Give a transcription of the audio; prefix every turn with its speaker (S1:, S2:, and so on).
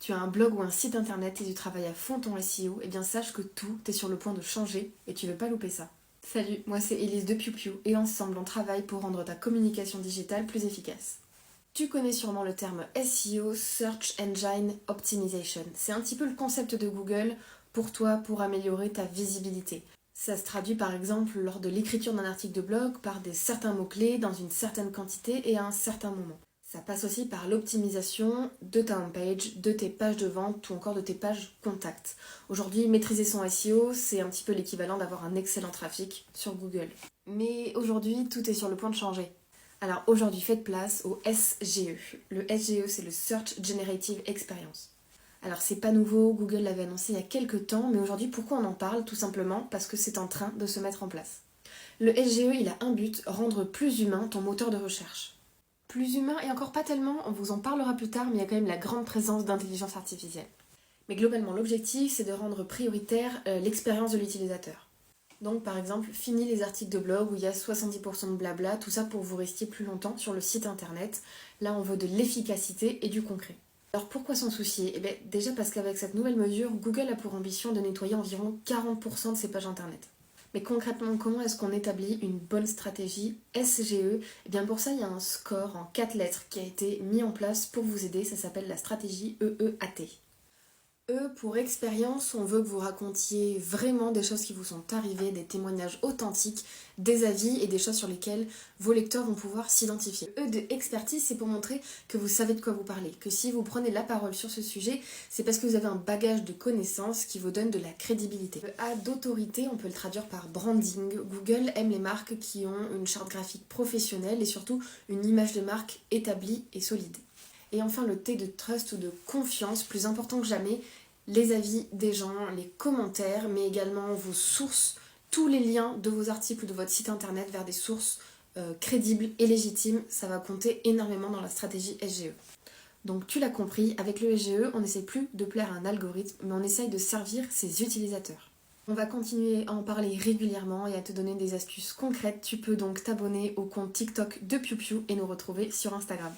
S1: Tu as un blog ou un site internet et tu travailles à fond ton SEO, eh bien sache que tout est sur le point de changer et tu veux pas louper ça. Salut, moi c'est Elise de PewPew et ensemble on travaille pour rendre ta communication digitale plus efficace. Tu connais sûrement le terme SEO, Search Engine Optimization. C'est un petit peu le concept de Google pour toi pour améliorer ta visibilité. Ça se traduit par exemple lors de l'écriture d'un article de blog par certains mots-clés dans une certaine quantité et à un certain moment. Ça passe aussi par l'optimisation de ta homepage, de tes pages de vente ou encore de tes pages contacts. Aujourd'hui, maîtriser son SEO, c'est un petit peu l'équivalent d'avoir un excellent trafic sur Google. Mais aujourd'hui, tout est sur le point de changer. Alors aujourd'hui, faites place au SGE. Le SGE, c'est le Search Generative Experience. Alors c'est pas nouveau, Google l'avait annoncé il y a quelques temps, mais aujourd'hui, pourquoi on en parle? Tout simplement parce que c'est en train de se mettre en place. Le SGE, il a un but, rendre plus humain ton moteur de recherche. Plus humain et encore pas tellement, on vous en parlera plus tard, mais il y a quand même la grande présence d'intelligence artificielle. Mais globalement, l'objectif, c'est de rendre prioritaire l'expérience de l'utilisateur. Donc par exemple, fini les articles de blog où il y a 70% de blabla, tout ça pour que vous restiez plus longtemps sur le site internet. Là, on veut de l'efficacité et du concret. Alors pourquoi s'en soucier? Eh bien déjà parce qu'avec cette nouvelle mesure, Google a pour ambition de nettoyer environ 40% de ses pages internet. Mais concrètement, comment est-ce qu'on établit une bonne stratégie SGE? Eh bien pour ça, il y a un score en 4 lettres qui a été mis en place pour vous aider, ça s'appelle la stratégie EEAT. Pour expérience, on veut que vous racontiez vraiment des choses qui vous sont arrivées, des témoignages authentiques, des avis et des choses sur lesquelles vos lecteurs vont pouvoir s'identifier. De expertise, c'est pour montrer que vous savez de quoi vous parlez, que si vous prenez la parole sur ce sujet, c'est parce que vous avez un bagage de connaissances qui vous donne de la crédibilité. A d'autorité, on peut le traduire par branding. Google aime les marques qui ont une charte graphique professionnelle et surtout une image de marque établie et solide. Et enfin, le T de trust ou de confiance, plus important que jamais, les avis des gens, les commentaires, mais également vos sources, tous les liens de vos articles ou de votre site internet vers des sources crédibles et légitimes, ça va compter énormément dans la stratégie SGE. Donc tu l'as compris, avec le SGE, on n'essaie plus de plaire à un algorithme, mais on essaye de servir ses utilisateurs. On va continuer à en parler régulièrement et à te donner des astuces concrètes. Tu peux donc t'abonner au compte TikTok de PewPew et nous retrouver sur Instagram.